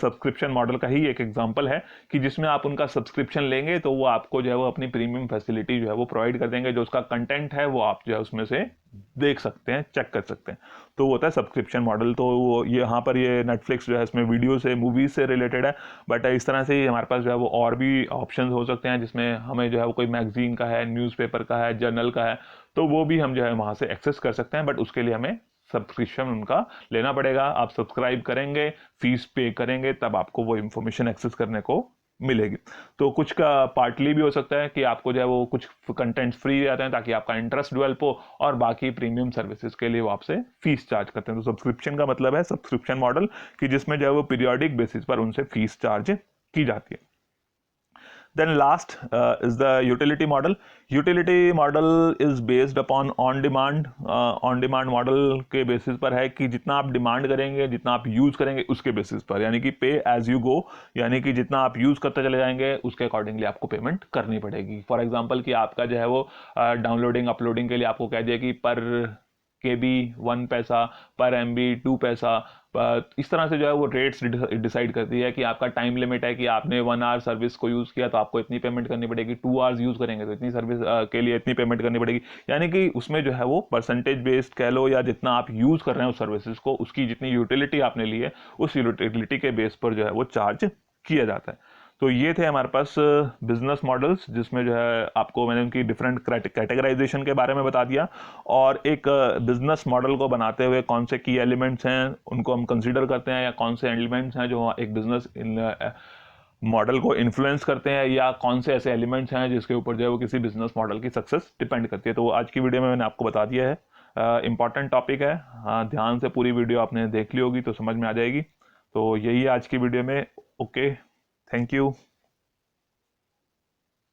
A: सब्सक्रिप्शन मॉडल का ही एक एग्जाम्पल है, कि जिसमें आप उनका सब्सक्रिप्शन लेंगे तो वो आपको जो है वो अपनी प्रीमियम फैसिलिटी जो है वो प्रोवाइड कर देंगे, जो उसका कंटेंट है वो आप जो है उसमें से देख सकते हैं, चेक कर सकते हैं। तो वो होता है सब्सक्रिप्शन मॉडल। तो वो यहाँ पर ये नेटफ्लिक्स जो है इसमें वीडियो से, मूवीज से रिलेटेड है, बट इस तरह से ही हमारे पास जो है वो और भी ऑप्शंस हो सकते हैं, जिसमें हमें जो है वो कोई मैगजीन का है, न्यूज़पेपर का है, जर्नल का है, तो वो भी हम जो है वहाँ से एक्सेस कर सकते हैं, बट उसके लिए हमें सब्सक्रिप्शन उनका लेना पड़ेगा। आप सब्सक्राइब करेंगे, फीस पे करेंगे, तब आपको वो इंफॉर्मेशन एक्सेस करने को मिलेगी। तो कुछ का पार्टली भी हो सकता है कि आपको जो है वो कुछ कंटेंट फ्री आते हैं ताकि आपका इंटरेस्ट डेवलप हो, और बाकी प्रीमियम सर्विसेज के लिए वो आपसे फीस चार्ज करते हैं। तो सब्सक्रिप्शन का मतलब है सब्सक्रिप्शन मॉडल, कि जिसमें जो है वो पीरियोडिक बेसिस पर उनसे फीस चार्ज की जाती है। Then last is the utility model. Utility model is based upon on demand. On demand model के बेसिस पर है कि जितना आप डिमांड करेंगे, जितना आप यूज करेंगे उसके बेसिस पर, यानी कि पे एज यू गो, यानी कि जितना आप यूज करते चले जाएंगे उसके अकॉर्डिंगली आपको पेमेंट करनी पड़ेगी। फॉर एग्जांपल कि आपका जो है वो डाउनलोडिंग अपलोडिंग के लिए आपको कह दिया कि पर KB 1 पैसा, पर MB 2 पैसा, इस तरह से जो है वो रेट्स डिसाइड करती है कि आपका टाइम लिमिट है कि आपने 1 आवर सर्विस को यूज़ किया तो आपको इतनी पेमेंट करनी पड़ेगी, 2 आवर्स यूज़ करेंगे तो इतनी सर्विस के लिए इतनी पेमेंट करनी पड़ेगी। यानी कि उसमें जो है वो परसेंटेज बेस्ड कह लो, या जितना आप यूज़ कर रहे हैं उस सर्विसेज को, उसकी जितनी यूटिलिटी आपने ली है उस यूटिलिटी के बेस पर जो है वो चार्ज किया जाता है। तो ये थे हमारे पास बिजनेस मॉडल्स, जिसमें जो है आपको मैंने उनकी डिफरेंट कैटेगराइजेशन के बारे में बता दिया, और एक बिजनेस मॉडल को बनाते हुए कौन से की एलिमेंट्स हैं उनको हम कंसीडर करते हैं, या कौन से एलिमेंट्स हैं जो एक बिजनेस मॉडल को इन्फ्लुएंस करते हैं, या कौन से ऐसे एलिमेंट्स हैं जिसके ऊपर जो है वो किसी बिजनेस मॉडल की सक्सेस डिपेंड करती है। तो आज की वीडियो में मैंने आपको बता दिया है। इंपॉर्टेंट टॉपिक है, ध्यान से पूरी वीडियो आपने देख ली होगी तो समझ में आ जाएगी। तो यही है आज की वीडियो में। Okay, thank you.